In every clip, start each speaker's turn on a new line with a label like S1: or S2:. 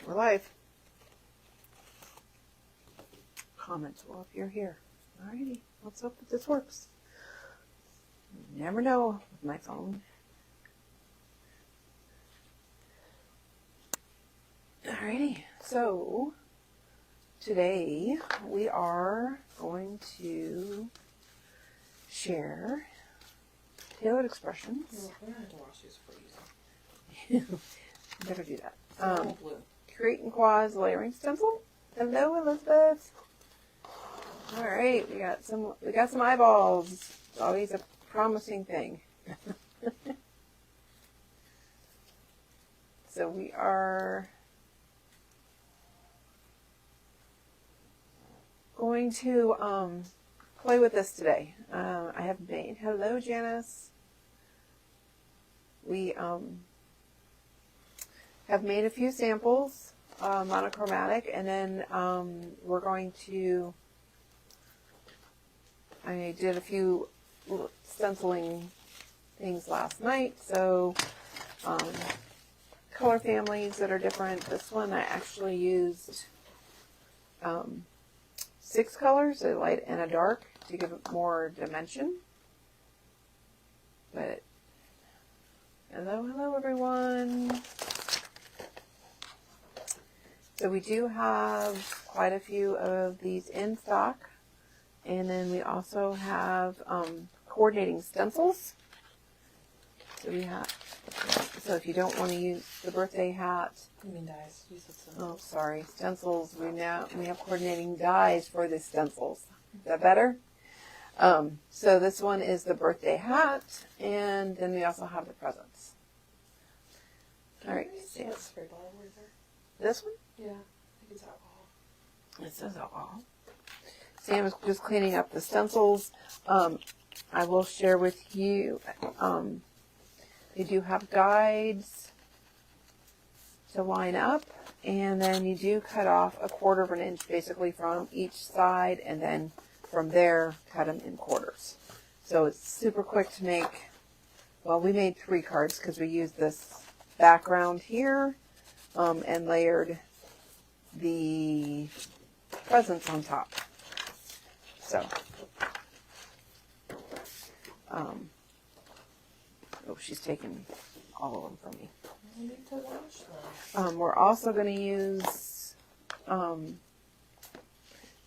S1: We're live. Comments will appear here. Alrighty, let's hope that this works. You never know with my phone. Alrighty, so today we are going to share tailored expressions.
S2: I'm gonna have to wash these for you.
S1: Better do that.
S2: Blue.
S1: Create and Quaz layering stencil. Hello, Elizabeth. All right, we got some eyeballs. It's always a promising thing. So we are going to play with this today. I have made. Hello, Janice. We have made a few samples, monochromatic, and then we're going to. I did a few stenciling things last night, so color families that are different. This one I actually used 6 colors, a light and a dark, to give it more dimension. But hello everyone. So we do have quite a few of these in stock. And then we also have coordinating stencils. So we have, so if you don't want to use the birthday hat.
S2: You mean dies. You said stencils.
S1: Oh, sorry. Stencils. We have coordinating dies for the stencils. Is that better? So this one is the birthday hat. And then we also have the presents. All right.
S2: Sam. Spray bottle right there.
S1: This one?
S2: Yeah. I think it's alcohol.
S1: It says alcohol. Sam is just cleaning up the stencils. I will share with you, they do have guides to line up, and then you do cut off 1/4 of an inch basically from each side, and then from there cut them in quarters. So it's super quick to make. Well, we made 3 cards because we used this background here and layered the presents on top. So, oh, she's taking all of them from me.
S2: I need to wash them.
S1: We're also going to use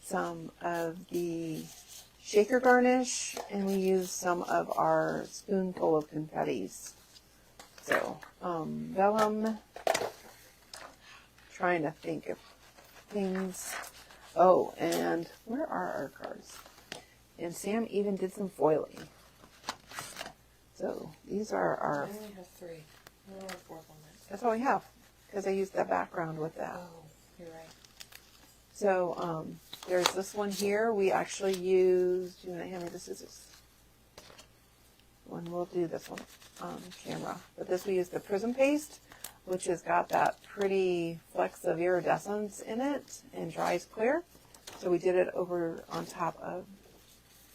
S1: some of the shaker garnish, and we use some of our spoonful of confettis. So, vellum, trying to think of things. Oh, and where are our cards? And Sam even did some foiling. So these are our.
S2: I only have 3. I don't have a 4th one.
S1: That's all we have, because I used that background with that.
S2: Oh, you're right.
S1: So there's this one here. We actually used. You want to hand me the scissors? We'll do this one on camera. But this we used the Prism Paste, which has got that pretty flecks of iridescence in it and dries clear. So we did it over on top of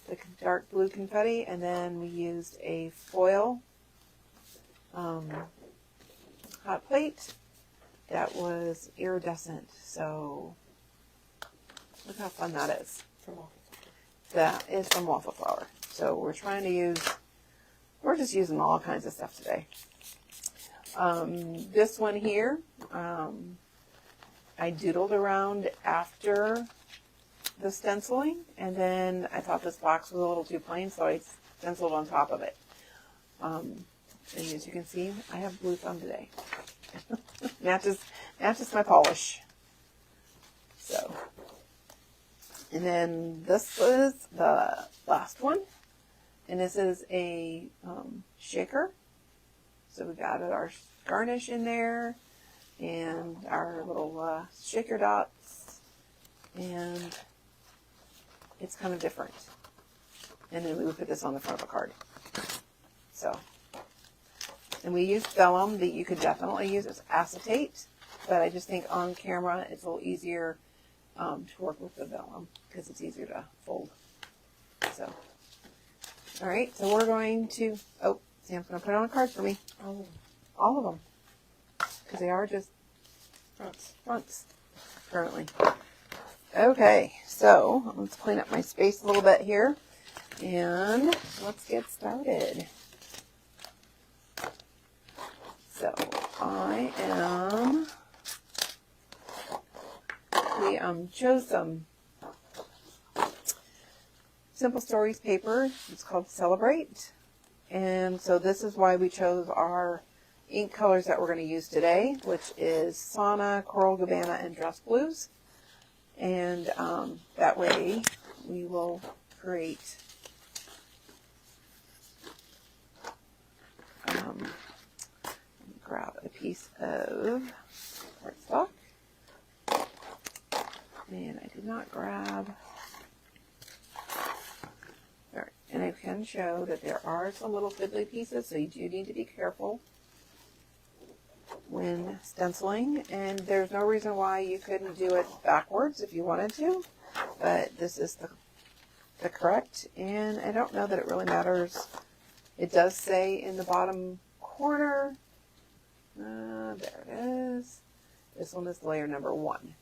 S1: the dark blue confetti, and then we used a foil hot plate that was iridescent. So look how fun that is.
S2: From Waffle.
S1: That is from Waffle Flower. So we're just using all kinds of stuff today. This one here, I doodled around after the stenciling, and then I thought this box was a little too plain, so I stenciled on top of it. And as you can see, I have blue thumb today. matches my polish. So, and then this was the last one, and this is a shaker. So we've added our garnish in there and our little shaker dots, and it's kind of different. And then we would put this on the front of a card. So, and we used vellum that you could definitely use as acetate, but I just think on camera it's a little easier to work with the vellum because it's easier to fold. So, all right, so we're going to, oh, Sam's going to put on a card for me.
S2: Oh.
S1: All of them. Because they are just fronts currently. Okay, so let's clean up my space a little bit here, and let's get started. So we chose some Simple Stories paper. It's called Celebrate, and so this is why we chose our ink colors that we're going to use today, which is Sauna, Coral Gabbana, and Dress Blues. And that way we will create let me grab a piece of cardstock. And I did not grab. There. And I can show that there are some little fiddly pieces, so you do need to be careful when stenciling, and there's no reason why you couldn't do it backwards if you wanted to, but this is the correct, and I don't know that it really matters. It does say in the bottom corner, there it is, this one is layer number 1.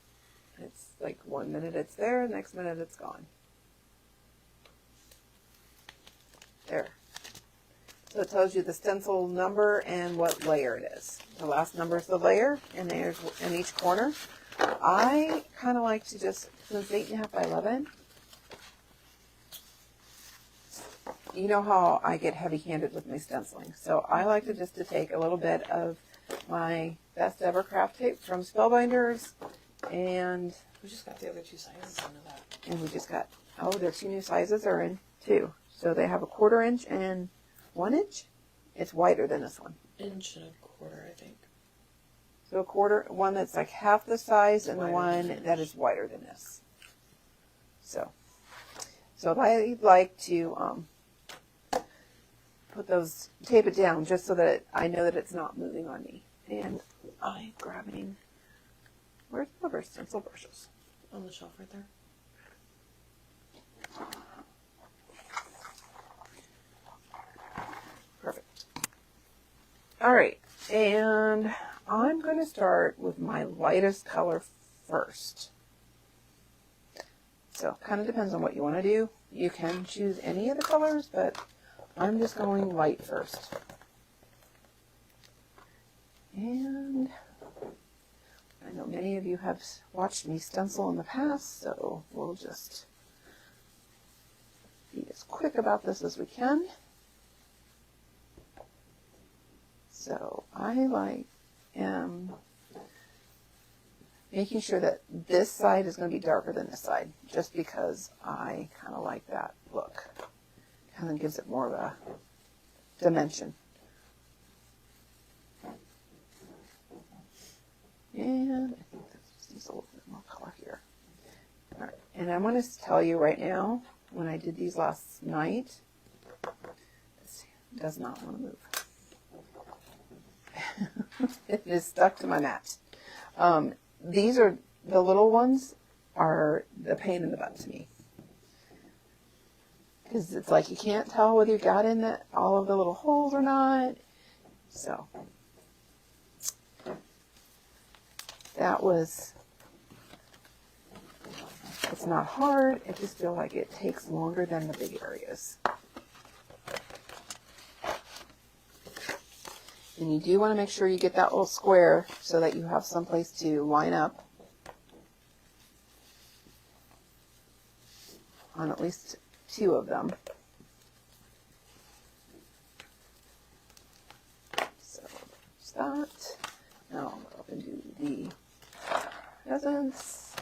S1: It's like 1 minute it's there, next minute it's gone. There. So it tells you the stencil number and what layer it is. The last number is the layer, and there's in each corner. I kind of like to just, since it's 8.5 by 11, you know how I get heavy-handed with my stenciling. So I like to just take a little bit of my best ever craft tape from Spellbinders, and
S2: We just got the other 2 sizes into that.
S1: and we just got, oh, their 2 new sizes are in too. So they have a 1/4 inch and 1 inch. It's wider than this one.
S2: 1.25 inches, I think.
S1: So a 1/4, one that's like half the size, and the
S2: Wider
S1: one
S2: than
S1: that is wider than this. So I like to put those, tape it down just so that I know that it's not moving on me. And I'm grabbing, where's the other stencil brushes?
S2: On the shelf right there.
S1: Perfect. All right, and I'm going to start with my lightest color first. So kind of depends on what you want to do. You can choose any of the colors, but I'm just going light first. And I know many of you have watched me stencil in the past, so we'll just be as quick about this as we can. So I am making sure that this side is going to be darker than this side, just because I kind of like that look. Kind of gives it more of a dimension. And I think this needs a little bit more color here. All right. And I'm going to tell you right now, when I did these last night, this does not want to move. It is stuck to my mat. These are, the little ones are the pain in the butt to me. Because it's like you can't tell whether you got in all of the little holes or not. So that was, it's not hard. I just feel like it takes longer than the big areas. And you do want to make sure you get that little square so that you have some place to line up on at least 2 of them. So there's that. Now I'll go up and do the presents.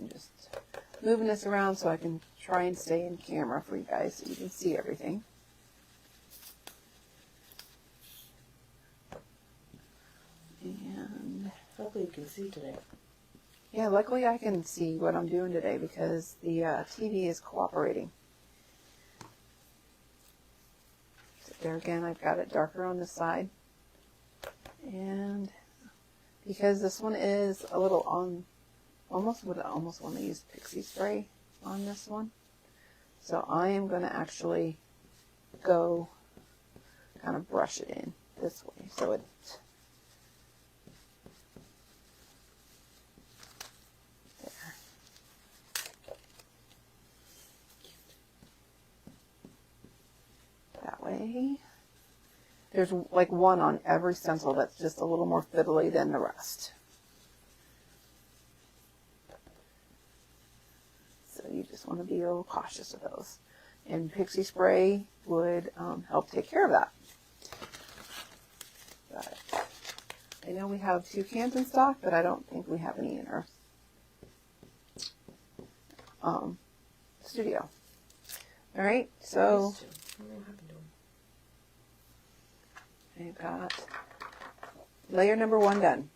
S1: I'm just moving this around so I can try and stay in camera for you guys so you can see everything. And
S2: hopefully you can see today.
S1: yeah, luckily I can see what I'm doing today because the TV is cooperating. So there again, I've got it darker on this side. And because this one is a little on, almost would almost want to use pixie spray on this one. So I am going to actually go kind of brush it in this way. So it there's like one on every stencil that's just a little more fiddly than the rest. So you just want to be a little cautious of those. And pixie spray would help take care of that. But I know we have 2 cans in stock, but I don't think we have any in our studio. All right, so I've got layer number 1 done.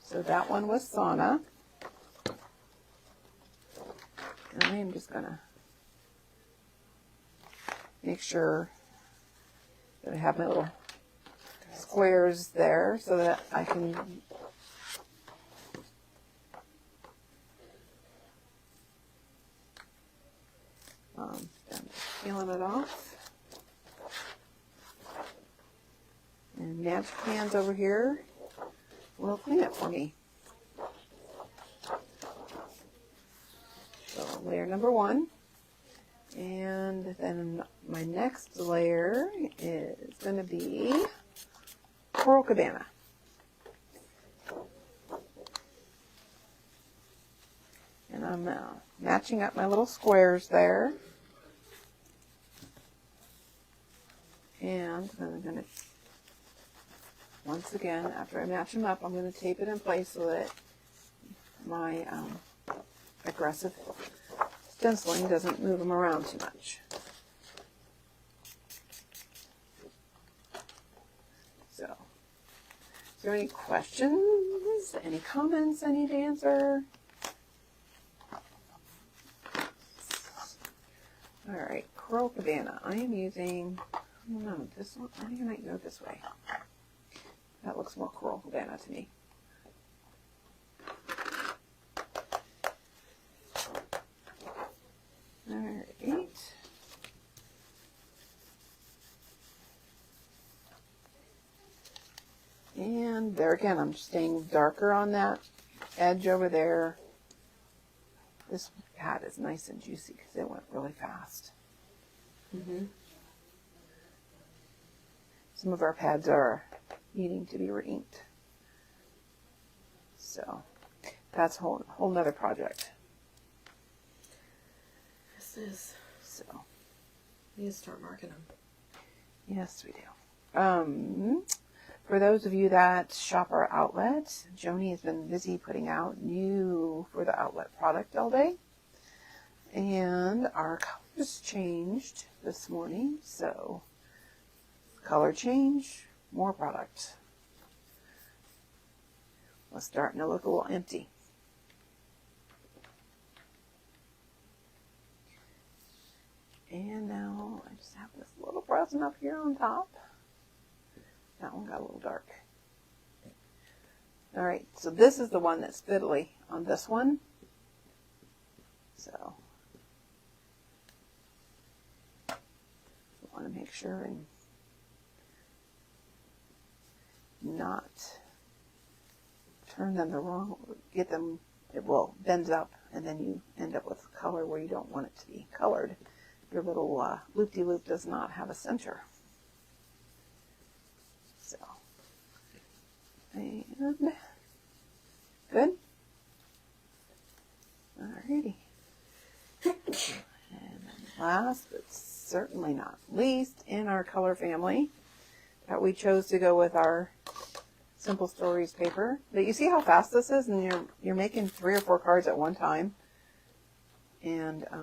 S1: So that one was sauna. And I am just gonna make sure that I have my little squares there so that I can I'm peeling it off. And magic hands over here will clean it for me. So layer number 1. And then my next layer is going to be Coral Cabana. And I'm matching up my little squares there. And then I'm going to, once again, after I match them up, I'm going to tape it in place so that my aggressive stenciling doesn't move them around too much. So, is there any questions? Any comments I need to answer? All right, Coral Cabana. I am using, I don't know, this one. I think I might go this way. That looks more Coral Cabana to me. All right. And there again, I'm staying darker on that edge over there. This pad is nice and juicy because it went really fast. Some of our pads are needing to be re-inked. So that's a whole nother project.
S2: This is.
S1: So
S2: We need to start marking them.
S1: yes, we do. For those of you that shop our outlet, Joni has been busy putting out new for the outlet product all day. And our colors changed this morning, so color change, more product. Was starting to look a little empty. And now I just have this little present up here on top. That one got a little dark. All right, so this is the one that's fiddly on this one. So I want to make sure and not turn them the wrong, get them, it will bend up and then you end up with color where you don't want it to be colored. Your little loop-de-loop does not have a center. So, and good. Alrighty. And then last but certainly not least in our color family that we chose to go with our Simple Stories paper. But you see how fast this is, and you're making 3 or 4 cards at one time. And there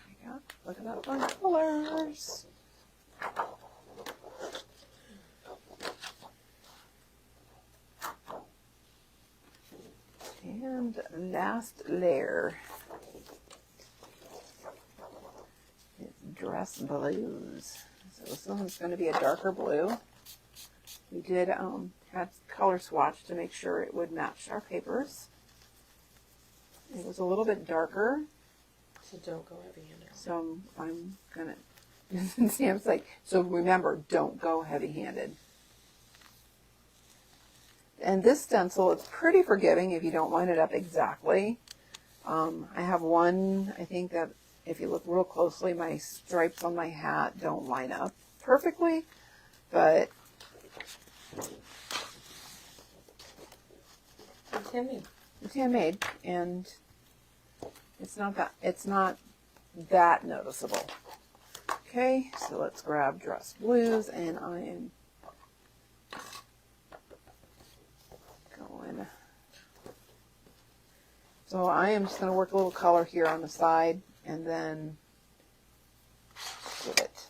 S1: we go. Look at that fun colors. And last layer is Dress Blues. So this one's going to be a darker blue. We did had color swatch to make sure it would match our papers. It was a little bit darker.
S2: So don't go heavy-handed.
S1: So I'm going to, Sam's like, so remember, don't go heavy-handed. And this stencil, it's pretty forgiving if you don't line it up exactly. I have one, I think that if you look real closely, my stripes on my hat don't line up perfectly, but
S2: It's handmade.
S1: it's handmade, and it's not that noticeable. Okay, so let's grab Dress Blues, and I am going. So I am just going to work a little color here on the side, and then give it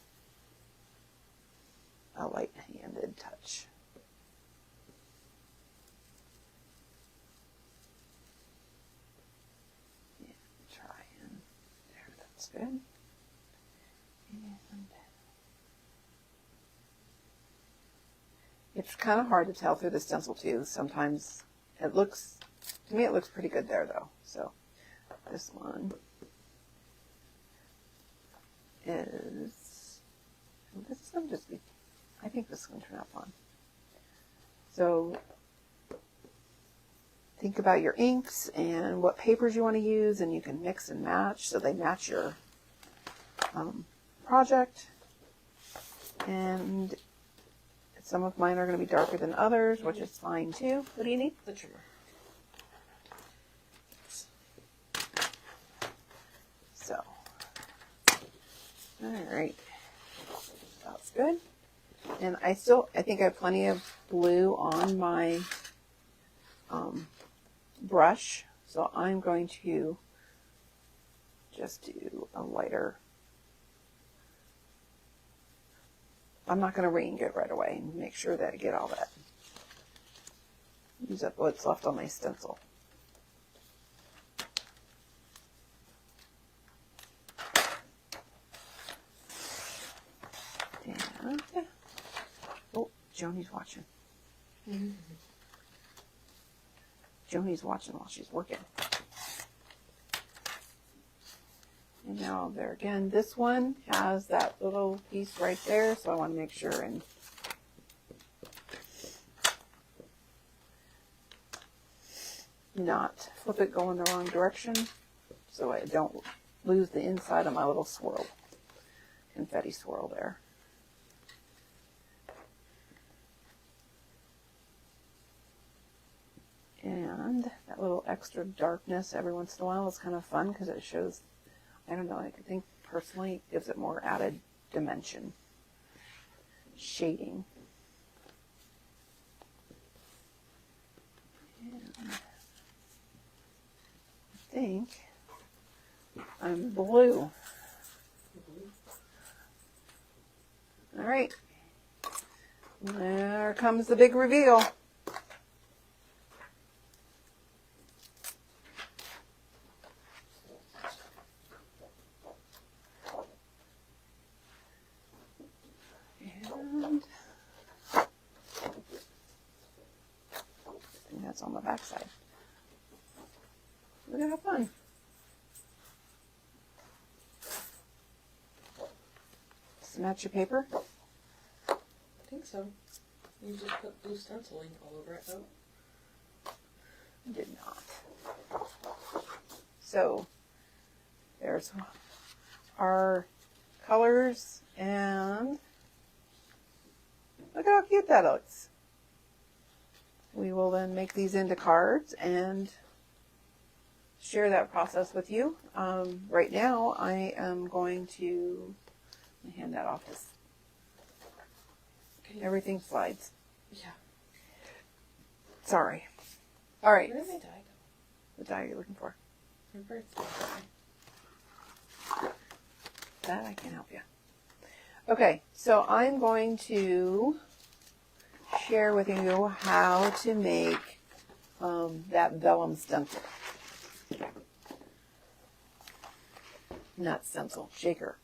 S1: a light-handed touch. Yeah, try and there, that's good. And it's kind of hard to tell through the stencil too. Sometimes it looks, to me it looks pretty good there though. So this one is, this is going to just be, I think this is going to turn out fun. So think about your inks and what papers you want to use, and you can mix and match so they match your project. And some of mine are going to be darker than others, which is fine too. What do you need?
S2: The trimmer.
S1: So, all right, that's good. And I think I have plenty of blue on my brush, so I'm going to just do a lighter. I'm not going to ring it right away and make sure that I get all that. Use up what's left on my stencil. And, oh, Joni's watching.
S2: Mm-hmm.
S1: Joni's watching while she's working. And now there again, this one has that little piece right there, so I want to make sure and not flip it going the wrong direction so I don't lose the inside of my little swirl, confetti swirl there. And that little extra darkness every once in a while is kind of fun because it shows, I don't know, I think personally it gives it more added dimension, shading. And I think I'm blue. All right, there comes the big reveal. That's on the back side. We're gonna have fun. Match your paper?
S2: I think so. You just put blue stenciling all over it though.
S1: Did not. So there's our colors, and look how cute that looks. We will then make these into cards and share that process with you. Right now, I am going to hand that off. Everything slides.
S2: Yeah.
S1: Sorry. All right.
S2: Where did my die go?
S1: What die are you looking for?
S2: My birthday.
S1: That I can help you. Okay, so I'm going to share with you how to make that vellum stencil. Not stencil, shaker.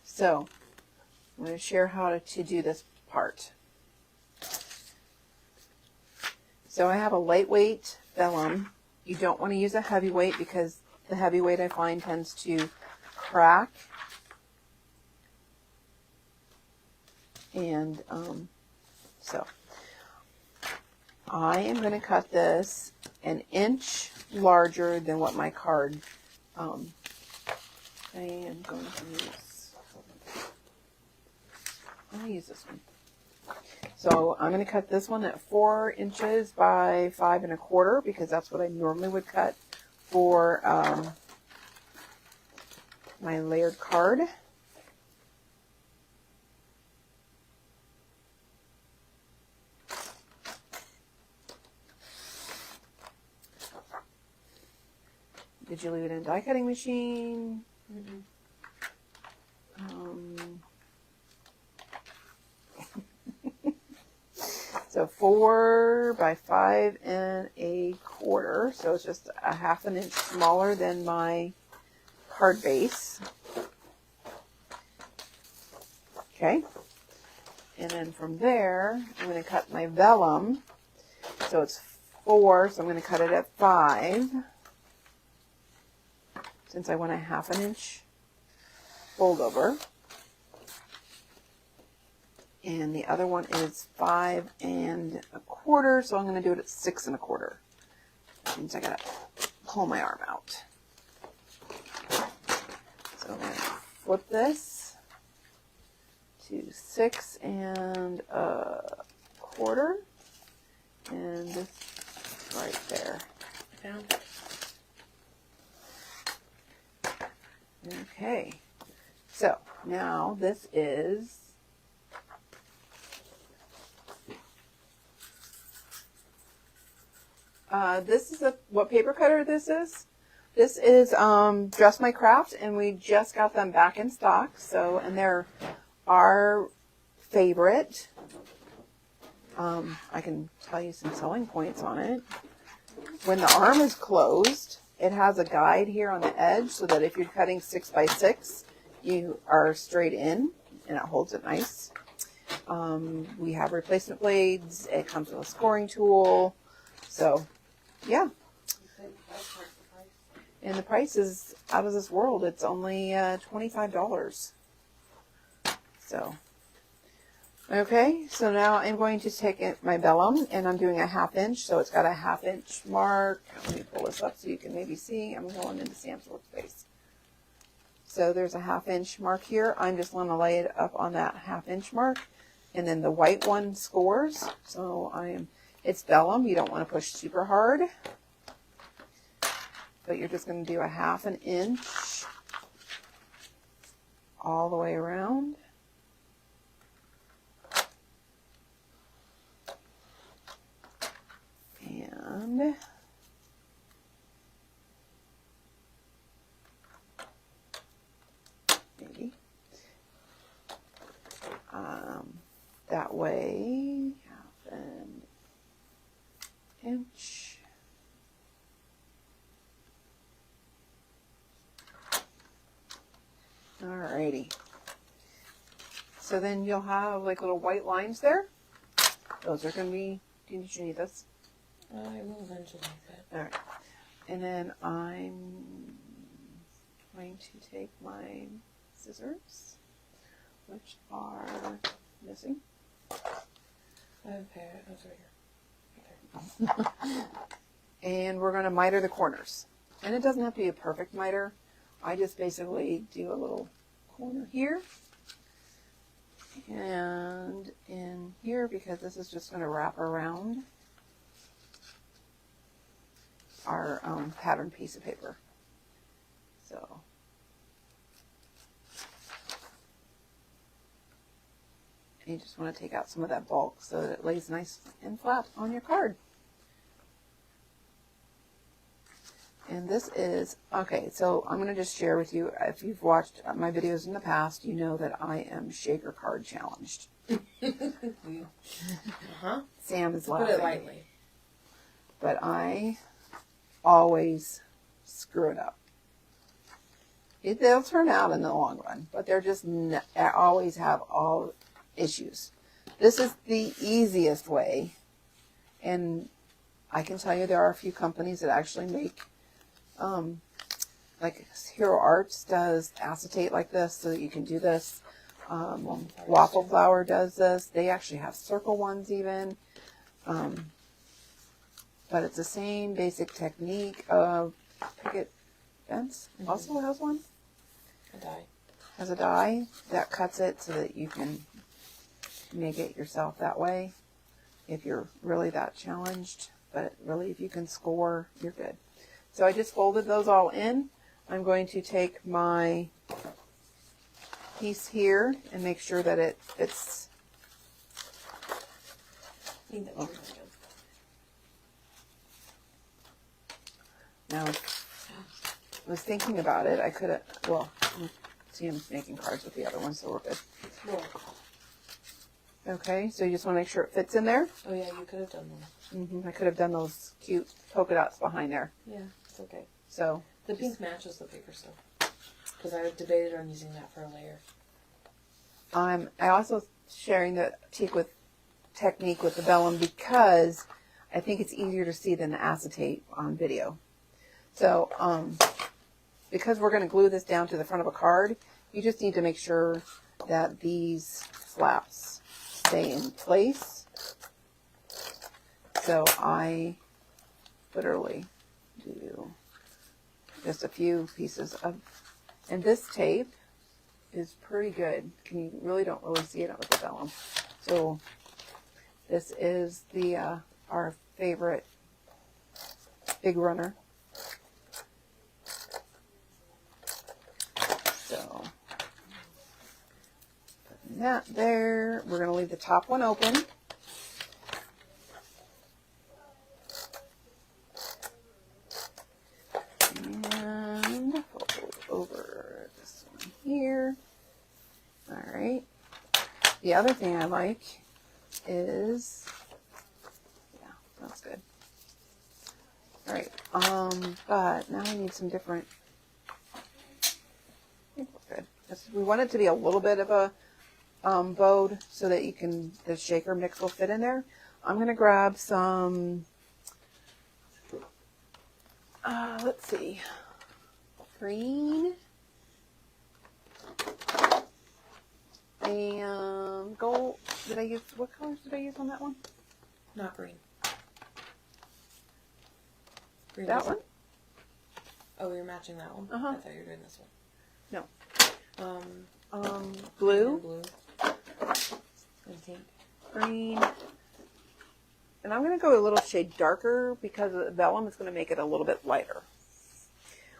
S1: So, I'm going to share how to do this part. So I have a lightweight vellum. You don't want to use a heavyweight because the heavyweight I find tends to crack. And so I am going to cut this an inch larger than what my card I am going to use. I'll use this one. So I'm going to cut this one at 4 inches by 5 1/4 because that's what I normally would cut for my layered card. Did you leave it in a die cutting machine?
S2: Mm-mm.
S1: So 4 by 5 1/4. So it's just a 1/2 inch smaller than my card base. Okay. And then from there, I'm going to cut my vellum. So it's 4, so I'm going to cut it at 5. Since I want a 1/2 inch fold over. And the other one is 5 1/4, so I'm going to do it at 6 1/4. That means I got to pull my arm out. So I'm going to flip this to 6 1/4, and this right there.
S2: I found it.
S1: Okay, so now this is what paper cutter this is. This is Just My Craft, and we just got them back in stock. So, and they're our favorite. I can tell you some selling points on it. When the arm is closed, it has a guide here on the edge so that if you're cutting 6 by 6, you are straight in, and it holds it nice. We have replacement blades. It comes with a scoring tool. So, yeah. And the price is out of this world. It's only $25. So, okay. So now I'm going to take my vellum, and I'm doing a 1/2 inch. So it's got a 1/2 inch mark. Let me pull this up so you can maybe see. I'm going into Sam's workspace. So there's a 1/2 inch mark here. I'm just going to lay it up on that 1/2 inch mark. And then the white one scores. So it's vellum. You don't want to push super hard. But you're just going to do a 1/2 inch all the way around. And maybe that way, 1/2 inch. Alrighty. So then you'll have like little white lines there. Those are going to be, did you need this?
S2: I will eventually like that.
S1: Alright. And then I'm going to take my scissors, which are missing.
S2: I have a pair. Oh, it's right here. Okay.
S1: And we're going to miter the corners. And it doesn't have to be a perfect miter. I just basically do a little corner here and in here, because this is just going to wrap around our pattern piece of paper. So you just want to take out some of that bulk so that it lays nice and flat on your card. And this is, okay, so I'm going to just share with you, if you've watched my videos in the past, you know that I am shaker card challenged.
S2: Uh-huh.
S1: Sam is
S2: Put
S1: laughing.
S2: it lightly.
S1: But I always screw it up. They'll turn out in the long run, but they're just, I always have all issues. This is the easiest way, and I can tell you there are a few companies that actually make like Hero Arts does acetate like this so that you can do this. Waffle Flower does this. They actually have circle ones even. But it's the same basic technique of Picket Fence also has one.
S2: A die.
S1: Has a die that cuts it so that you can make it yourself that way if you're really that challenged. But really, if you can score, you're good. So I just folded those all in. I'm going to take my piece here and make sure that it fits.
S2: I think that's really good.
S1: Now, I was thinking about it. I could have, well, see, I'm making cards with the other one, so we're good.
S2: Well,
S1: Okay, so you just want to make sure it fits in there.
S2: oh yeah, you could have done one.
S1: I could have done those cute polka dots behind there.
S2: Yeah, it's okay.
S1: So
S2: The pink matches the paper stuff. Because I debated on using that for a layer.
S1: I also sharing the technique with the vellum because I think it's easier to see than the acetate on video. So because we're going to glue this down to the front of a card, you just need to make sure that these flaps stay in place. So I literally do just a few pieces of, and this tape is pretty good. You really don't really see it with the vellum. So this is the our favorite big runner. So putting that there. We're going to leave the top one open. And fold over this one here. All right. The other thing I like is, yeah, that's good. All right. But now I need some different. I think we're good. We want it to be a little bit of a bowed so that you can, the shaker mix will fit in there. I'm going to grab some, let's see, green and gold. Did I use, what colors did I use on that one?
S2: Not green. Green
S1: That
S2: is-
S1: one?
S2: Oh, you're matching that one?
S1: Uh-huh.
S2: I thought you were doing this one.
S1: No.
S2: Green
S1: Blue,
S2: and blue. And pink.
S1: green, and I'm going to go a little shade darker because the vellum is going to make it a little bit lighter.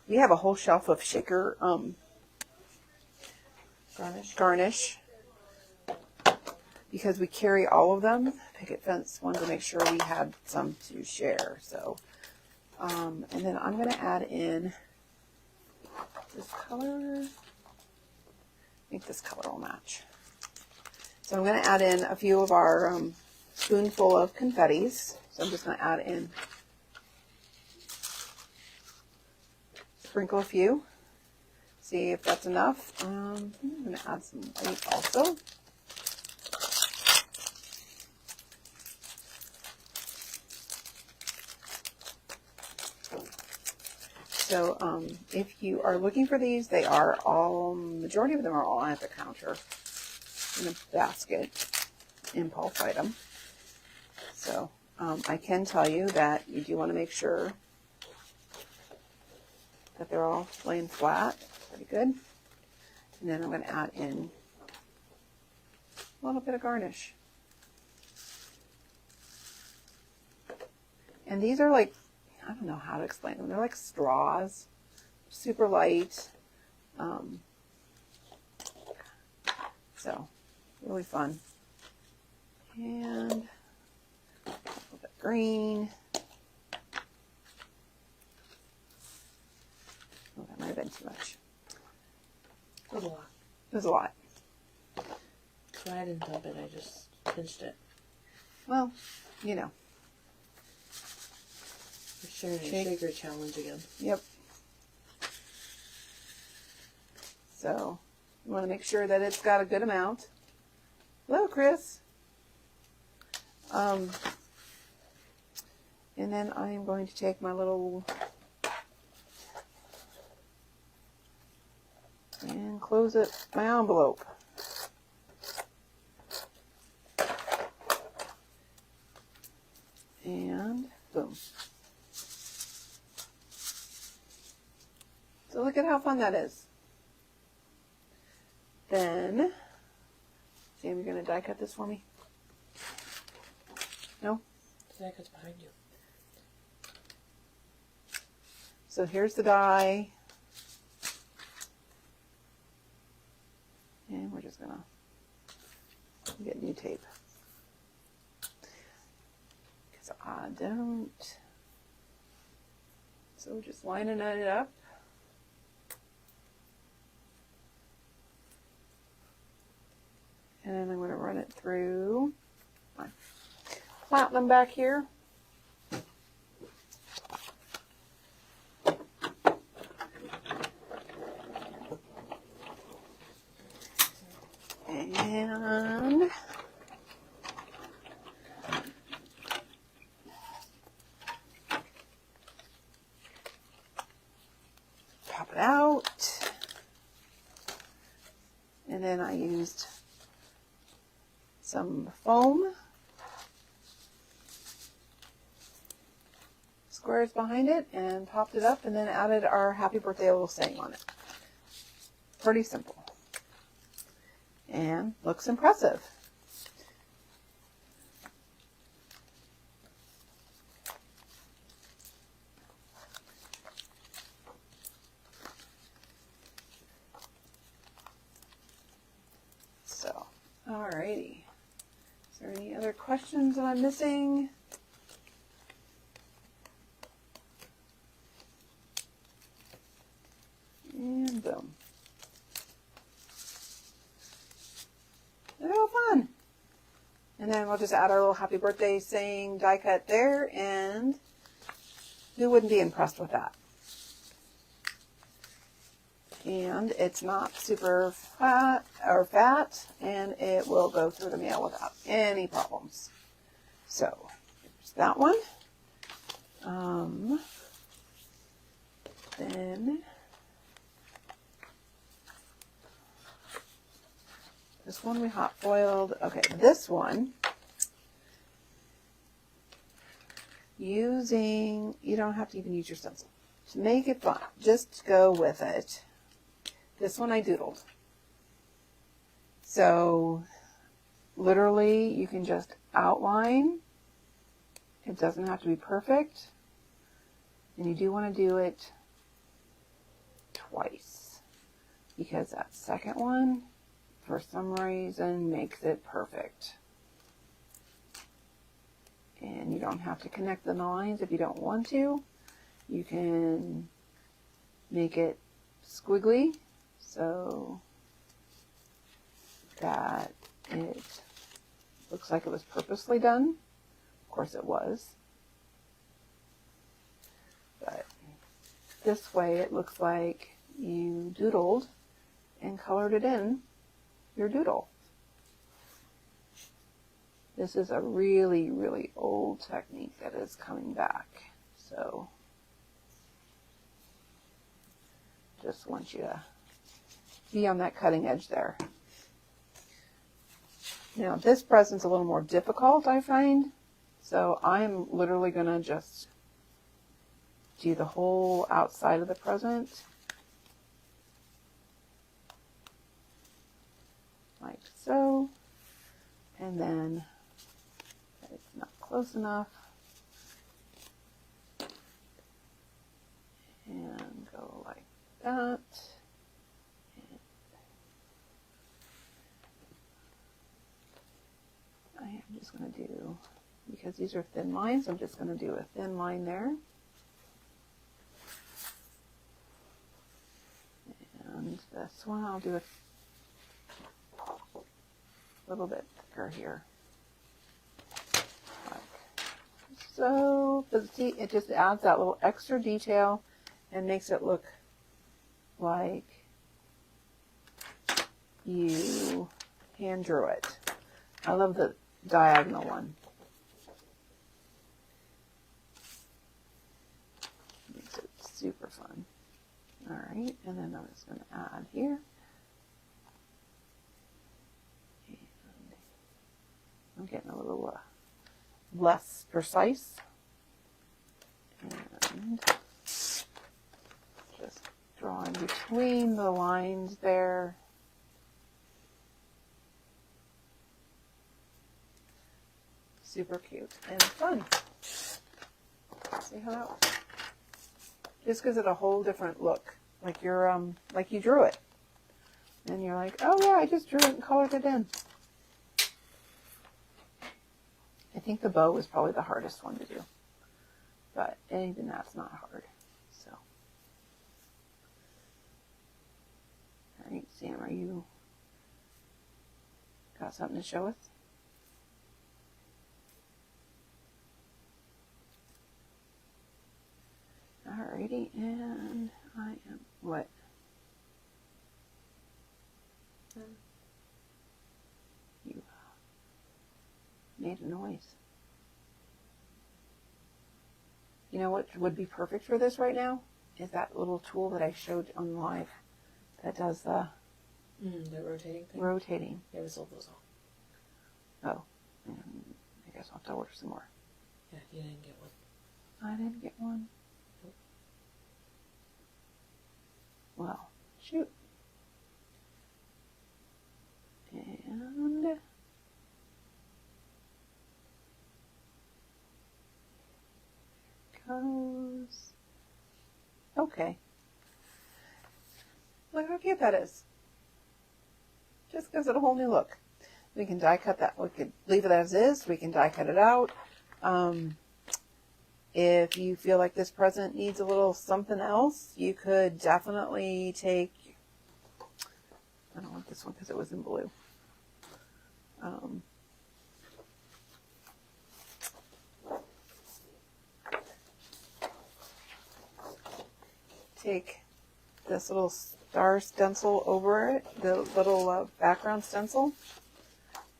S1: We have a whole shelf of shaker garnish because we carry all of them. Picket Fence wanted to make sure we had some to share. So, and then I'm going to add in this color. I think this color will match. So I'm going to add in a few of our spoonful of confettis. So I'm just going to add in, sprinkle a few, see if that's enough. I'm going to add some white also. So if you are looking for these, they are all, majority of them are all at the counter in a basket, impulse item. So I can tell you that you do want to make sure that they're all laying flat, pretty good. And then I'm going to add in a little bit of garnish. And these are like, I don't know how to explain them. They're like straws, super light. So really fun. And a little bit green. Oh, that might have been too much.
S2: It was a lot.
S1: It was a lot.
S2: So I didn't dump it, I just pinched it.
S1: Well, you know.
S2: We're sharing a shaker challenge again.
S1: Yep. So you want to make sure that it's got a good amount. Hello, Chris. And then I am going to take my little and close it, my envelope. And boom. So look at how fun that is. Then, Sam, you're going to die cut this for me? No?
S2: The die cut's behind you.
S1: So here's the die. And we're just going to get new tape. Because I don't. So we're just lining it up. And then I'm going to run it through my platinum back here. And pop it out. And then I used some foam squares behind it and popped it up, and then added our happy birthday little saying on it. Pretty simple. And looks impressive. So, alrighty. Is there any other questions that I'm missing? And boom. They're all fun. And then we'll just add our little happy birthday saying die cut there, and who wouldn't be impressed with that? And it's not super fat, and it will go through the mail without any problems. So there's that one. Then this one we hot foiled. Okay, this one, you don't have to even use your stencil. To make it fun, just go with it. This one I doodled. So literally you can just outline. It doesn't have to be perfect. And you do want to do it twice, because that second one, for some reason, makes it perfect. And you don't have to connect the lines if you don't want to. You can make it squiggly so that it looks like it was purposely done. Of course it was. But this way it looks like you doodled and colored it in your doodle. This is a really, really old technique that is coming back. So just want you to be on that cutting edge there. Now this present's a little more difficult, I find. So I'm literally going to just do the whole outside of the present. Like so. And then if it's not close enough, and go like that. And I am just going to do, because these are thin lines, I'm just going to do a thin line there. And this one I'll do a little bit thicker here. Like so. But see, it just adds that little extra detail and makes it look like you hand drew it. I love the diagonal one. Makes it super fun. Alright, and then I'm just going to add here. And I'm getting a little less precise. And just drawing between the lines there. Super cute and fun. See how that works? Just gives it a whole different look, like you're like you drew it, and you're like, oh yeah, I just drew it and colored it in. I think the bow was probably the hardest one to do, but even that's not hard. So, all right, Sam, are you got something to show us? Alrighty, and I am what? You made a noise. You know what would be perfect for this right now is that little tool that I showed on live that does the
S2: rotating thing.
S1: Rotating.
S2: Yeah, we sold those all.
S1: Oh, I guess I'll have to order some more.
S2: Yeah, you didn't get one.
S1: I didn't get one. Well, shoot. And goes. Okay. Look how cute that is. Just gives it a whole new look. We can die cut that. We could leave it as is. We can die cut it out. If you feel like this present needs a little something else, you could definitely take, I don't want this one because it was in blue. Take this little star stencil over it, the little background stencil,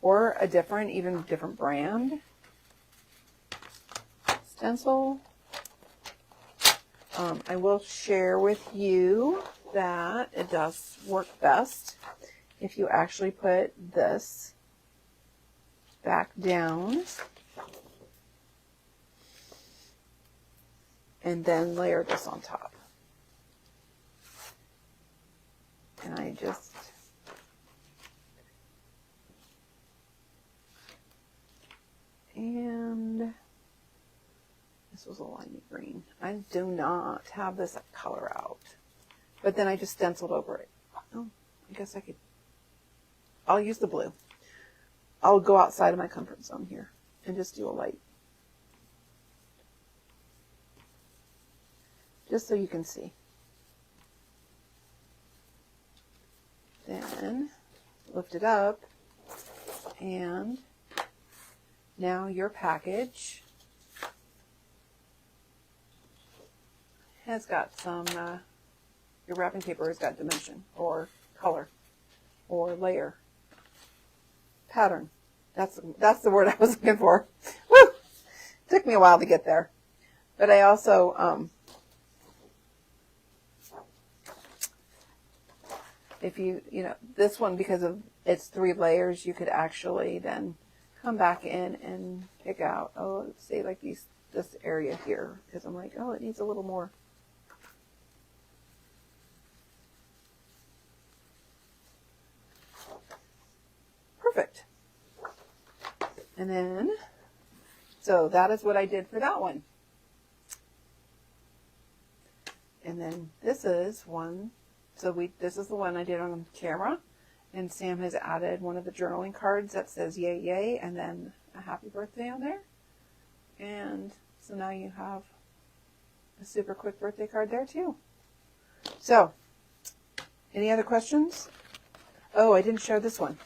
S1: or a different, even different brand stencil. I will share with you that it does work best if you actually put this back down and then layer this on top. And I just this was a limey green. I do not have this color out, but then I just stenciled over it. Oh, I guess I could. I'll use the blue. I'll go outside of my comfort zone here and just do a light, just so you can see. Then lift it up, and now your package has got some, your wrapping paper has got dimension, or color, or layer, pattern. That's the word I was looking for. Woo! Took me a while to get there. But I also, if you know, this one, because of its 3 layers, you could actually then come back in and pick out, oh, let's say like this area here, because I'm like, oh, it needs a little more. Perfect. And then, so that is what I did for that one. And then this is one, so this is the one I did on camera, and Sam has added one of the journaling cards that says yay yay and then a happy birthday on there. And so now you have a super quick birthday card there too. So, any other questions? Oh, I didn't show this one.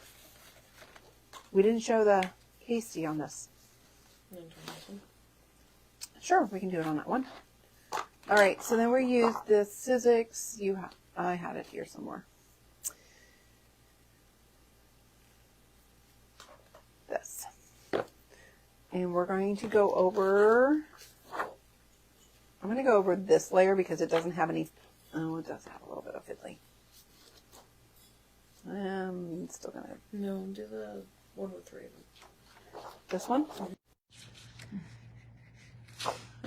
S1: We didn't show the pasty on this. Sure, we can do it on that one. All right, so then we used the Sizzix. I had it here somewhere. This. And we're going to go over, I'm going to go over this layer because it doesn't have any, oh, it does have a little bit of fiddly. Still going to.
S2: No, do the one with 3 of them.
S1: This one?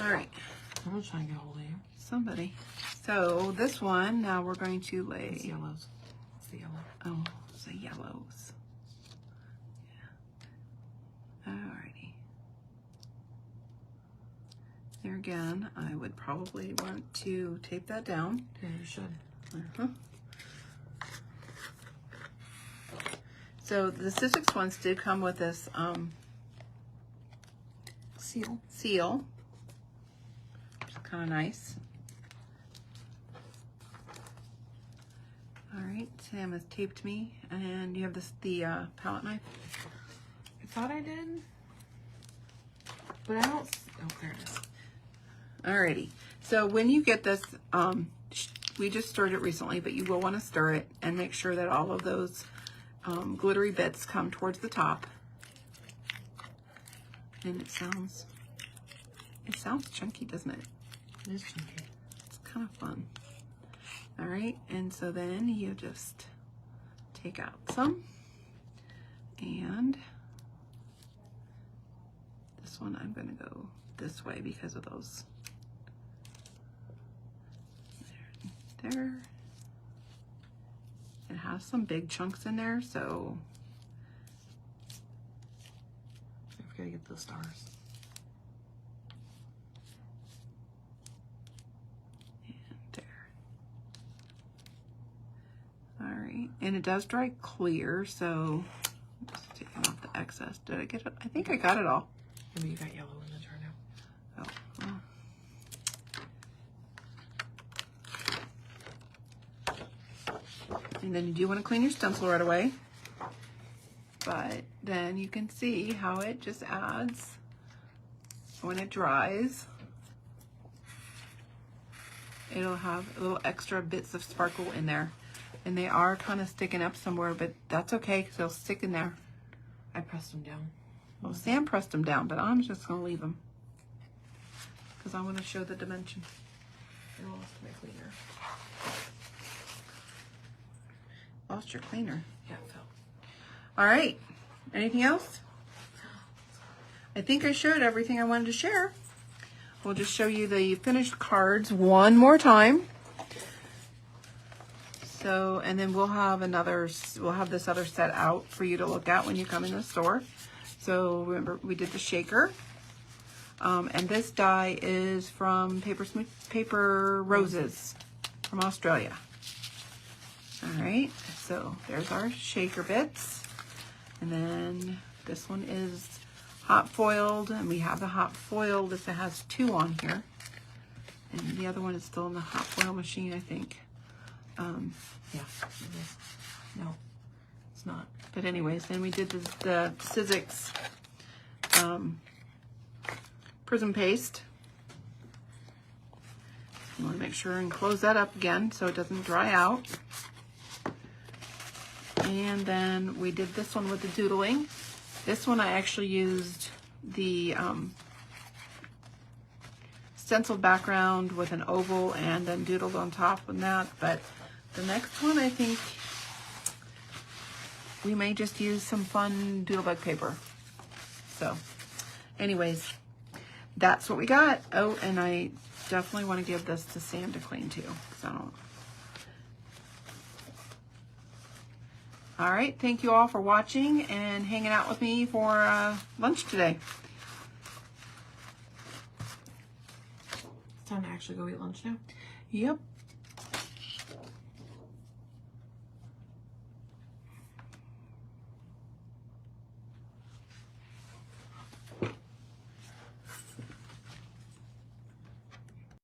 S1: All right.
S2: I'm gonna try and get a hold of you.
S1: Somebody. So this one, now we're going to lay.
S2: It's yellows. It's the yellow.
S1: Oh, it's the yellows. Yeah. Alrighty. There again, I would probably want to tape that down.
S2: Yeah, you should.
S1: Uh-huh. So the Sizzix ones did come with this seal, which is kind of nice. All right, Sam has taped me, and you have the palette knife.
S2: I thought I did, but I don't. Oh, there it is.
S1: Alrighty, so when you get this, we just stirred it recently, but you will want to stir it and make sure that all of those glittery bits come towards the top. And it sounds chunky, doesn't it?
S2: It is chunky.
S1: It's kind of fun. All right, and so then you just take out some, and this one I'm going to go this way because of those. There. It has some big chunks in there, so
S2: I've got to get those stars.
S1: And there. All right, and it does dry clear, so I'm just taking off the excess. Did I get it? I think I got it all.
S2: Maybe you got yellow in the jar now.
S1: Oh, well. And then you do want to clean your stencil right away. But then you can see how it just adds when it dries. It'll have little extra bits of sparkle in there. And they are kind of sticking up somewhere, but that's okay because they'll stick in there.
S2: I pressed them down.
S1: Well, Sam pressed them down, but I'm just going to leave them because I want to show the dimension.
S2: I lost my cleaner.
S1: Lost your cleaner.
S2: Yeah, it fell.
S1: All right. Anything else? I think I showed everything I wanted to share. We'll just show you the finished cards one more time. So, and then we'll have this other set out for you to look at when you come in the store. So remember, we did the shaker. And this die is from Paper Roses from Australia. All right, so there's our shaker bits. And then this one is hot foiled, and we have the hot foil. This has 2 on here. And the other one is still in the hot foil machine, I think.
S2: Yeah, it is. No, it's not.
S1: But anyways, then we did the Sizzix Prism Paste. You want to make sure and close that up again so it doesn't dry out. And then we did this one with the doodling. This one I actually used the stenciled background with an oval and then doodled on top of that. But the next one, I think we may just use some fun doodlebug paper. So anyways, that's what we got. Oh, and I definitely want to give this to Sam to clean too, because I don't. All right, thank you all for watching and hanging out with me for lunch today.
S2: It's time to actually go eat lunch now.
S1: Yep.